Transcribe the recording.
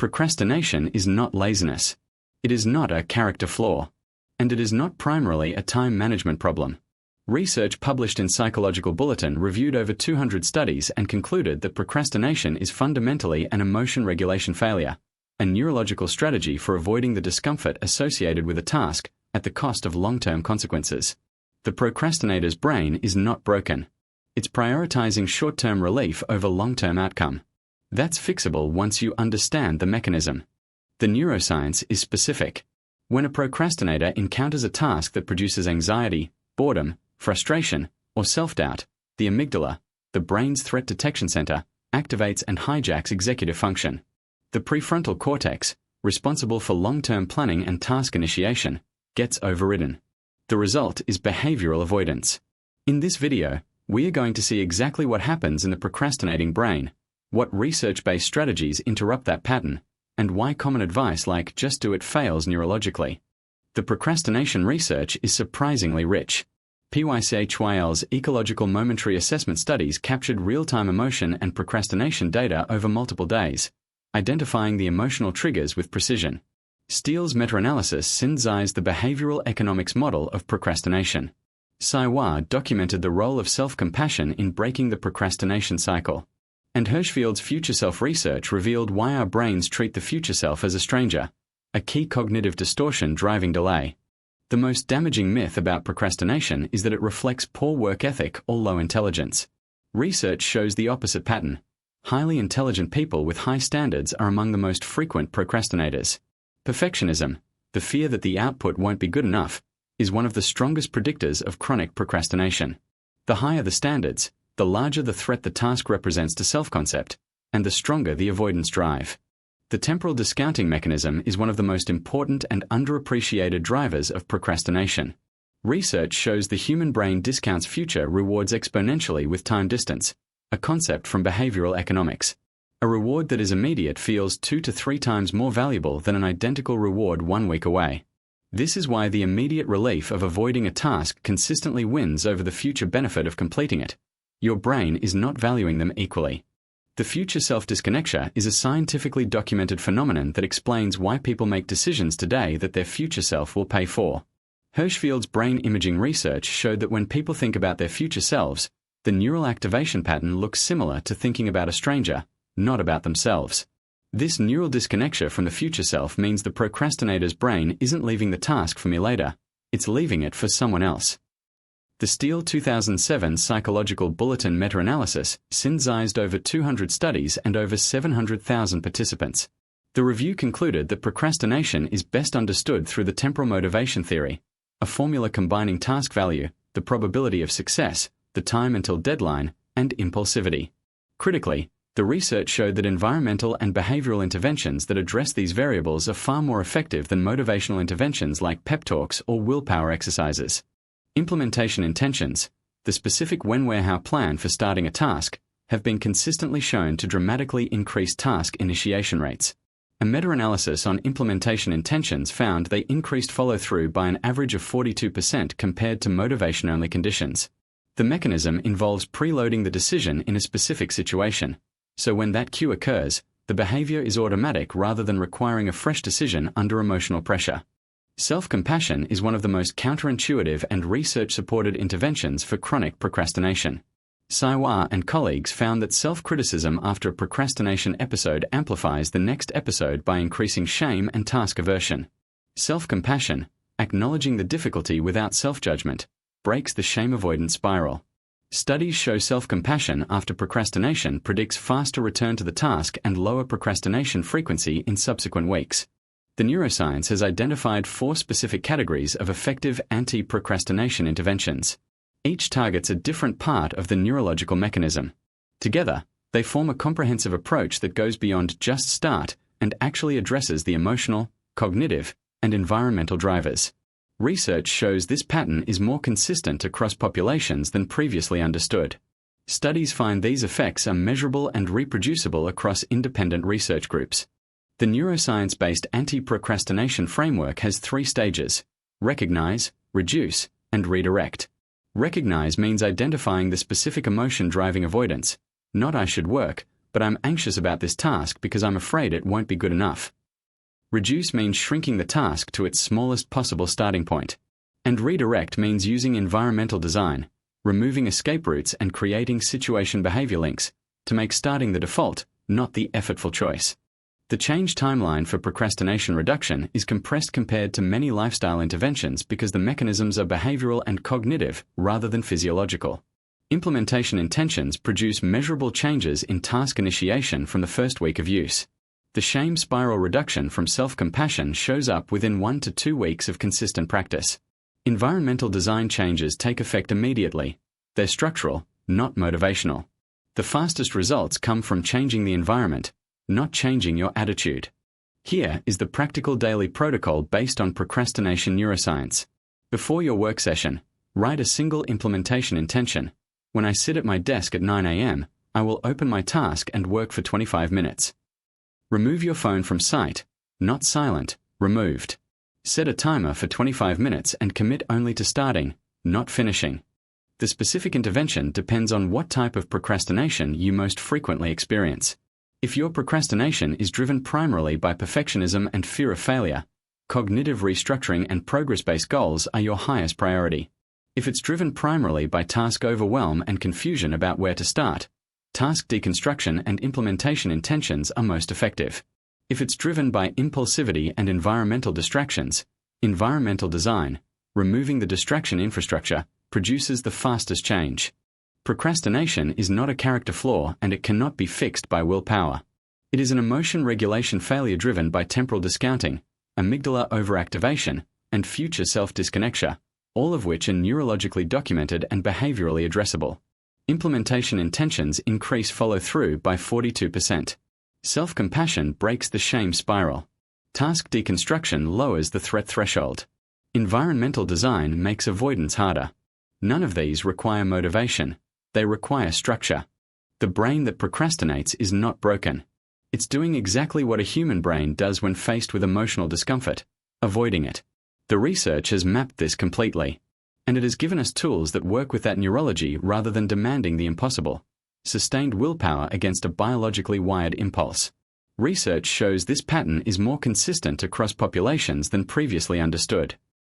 Procrastination is not laziness. It is not a character flaw. And it is not primarily a time management problem. Research published in Psychological Bulletin reviewed over 200 studies and concluded that procrastination is fundamentally an emotion regulation failure, a neurological strategy for avoiding the discomfort associated with a task at the cost of long-term consequences. The procrastinator's brain is not broken. It's prioritizing short-term relief over long-term outcome. That's fixable once you understand the mechanism. The neuroscience is specific. When a procrastinator encounters a task that produces anxiety, boredom, frustration, or self-doubt, the amygdala, the brain's threat detection center, activates and hijacks executive function. The prefrontal cortex, responsible for long-term planning and task initiation, gets overridden. The result is behavioral avoidance. In this video, we are going to see exactly what happens in the procrastinating brain, what research-based strategies interrupt that pattern, and why common advice like just do it fails neurologically. The procrastination research is surprisingly rich. PYCHYL's ecological momentary assessment studies captured real-time emotion and procrastination data over multiple days, identifying the emotional triggers with precision. Steele's meta-analysis synthesized the behavioral economics model of procrastination. Saiwa documented the role of self-compassion in breaking the procrastination cycle. And Hirschfield's future self research revealed why our brains treat the future self as a stranger, a key cognitive distortion driving delay. The most damaging myth about procrastination is that it reflects poor work ethic or low intelligence. Research shows the opposite pattern. Highly intelligent people with high standards are among the most frequent procrastinators. Perfectionism, the fear that the output won't be good enough, is one of the strongest predictors of chronic procrastination. The higher the standards, the larger the threat the task represents to self-concept, and the stronger the avoidance drive. The temporal discounting mechanism is one of the most important and underappreciated drivers of procrastination. Research shows the human brain discounts future rewards exponentially with time distance, a concept from behavioral economics. A reward that is immediate feels 2 to 3 times more valuable than an identical reward 1 week away. This is why the immediate relief of avoiding a task consistently wins over the future benefit of completing it. Your brain is not valuing them equally. The future self-disconnection is a scientifically documented phenomenon that explains why people make decisions today that their future self will pay for. Hirschfield's brain imaging research showed that when people think about their future selves, the neural activation pattern looks similar to thinking about a stranger, not about themselves. This neural disconnection from the future self means the procrastinator's brain isn't leaving the task for me later, it's leaving it for someone else. The Steele 2007 Psychological Bulletin meta-analysis synthesized over 200 studies and over 700,000 participants. The review concluded that procrastination is best understood through the temporal motivation theory, a formula combining task value, the probability of success, the time until deadline, and impulsivity. Critically, the research showed that environmental and behavioral interventions that address these variables are far more effective than motivational interventions like pep talks or willpower exercises. Implementation intentions, the specific when, where, how plan for starting a task, have been consistently shown to dramatically increase task initiation rates. A meta-analysis on implementation intentions found they increased follow-through by an average of 42% compared to motivation-only conditions. The mechanism involves preloading the decision in a specific situation, so when that cue occurs, the behavior is automatic rather than requiring a fresh decision under emotional pressure. Self-compassion is one of the most counterintuitive and research-supported interventions for chronic procrastination. Saiwa and colleagues found that self-criticism after a procrastination episode amplifies the next episode by increasing shame and task aversion. Self-compassion, acknowledging the difficulty without self-judgment, breaks the shame-avoidance spiral. Studies show self-compassion after procrastination predicts faster return to the task and lower procrastination frequency in subsequent weeks. The neuroscience has identified 4 specific categories of effective anti-procrastination interventions. Each targets a different part of the neurological mechanism. Together, they form a comprehensive approach that goes beyond just start and actually addresses the emotional, cognitive, and environmental drivers. Research shows this pattern is more consistent across populations than previously understood. Studies find these effects are measurable and reproducible across independent research groups. The neuroscience-based anti-procrastination framework has 3 stages: recognize, reduce, and redirect. Recognize means identifying the specific emotion driving avoidance, not I should work, but I'm anxious about this task because I'm afraid it won't be good enough. Reduce means shrinking the task to its smallest possible starting point. And redirect means using environmental design, removing escape routes and creating situation behavior links to make starting the default, not the effortful choice. The change timeline for procrastination reduction is compressed compared to many lifestyle interventions because the mechanisms are behavioral and cognitive rather than physiological. Implementation intentions produce measurable changes in task initiation from the first week of use. The shame spiral reduction from self-compassion shows up within 1 to 2 weeks of consistent practice. Environmental design changes take effect immediately. They're structural, not motivational. The fastest results come from changing the environment, not changing your attitude. Here is the practical daily protocol based on procrastination neuroscience. Before your work session, write a single implementation intention. When I sit at my desk at 9 a.m., I will open my task and work for 25 minutes. Remove your phone from sight, not silent, removed. Set a timer for 25 minutes and commit only to starting, not finishing. The specific intervention depends on what type of procrastination you most frequently experience. If your procrastination is driven primarily by perfectionism and fear of failure, cognitive restructuring and progress-based goals are your highest priority. If it's driven primarily by task overwhelm and confusion about where to start, task deconstruction and implementation intentions are most effective. If it's driven by impulsivity and environmental distractions, environmental design, removing the distraction infrastructure, produces the fastest change. Procrastination is not a character flaw and it cannot be fixed by willpower. It is an emotion regulation failure driven by temporal discounting, amygdala overactivation, and future self-disconnection, all of which are neurologically documented and behaviorally addressable. Implementation intentions increase follow-through by 42%. Self-compassion breaks the shame spiral. Task deconstruction lowers the threat threshold. Environmental design makes avoidance harder. None of these require motivation. They require structure. The brain that procrastinates is not broken. It's doing exactly what a human brain does when faced with emotional discomfort, avoiding it. The research has mapped this completely, and it has given us tools that work with that neurology rather than demanding the impossible. Sustained willpower against a biologically wired impulse. Research shows this pattern is more consistent across populations than previously understood.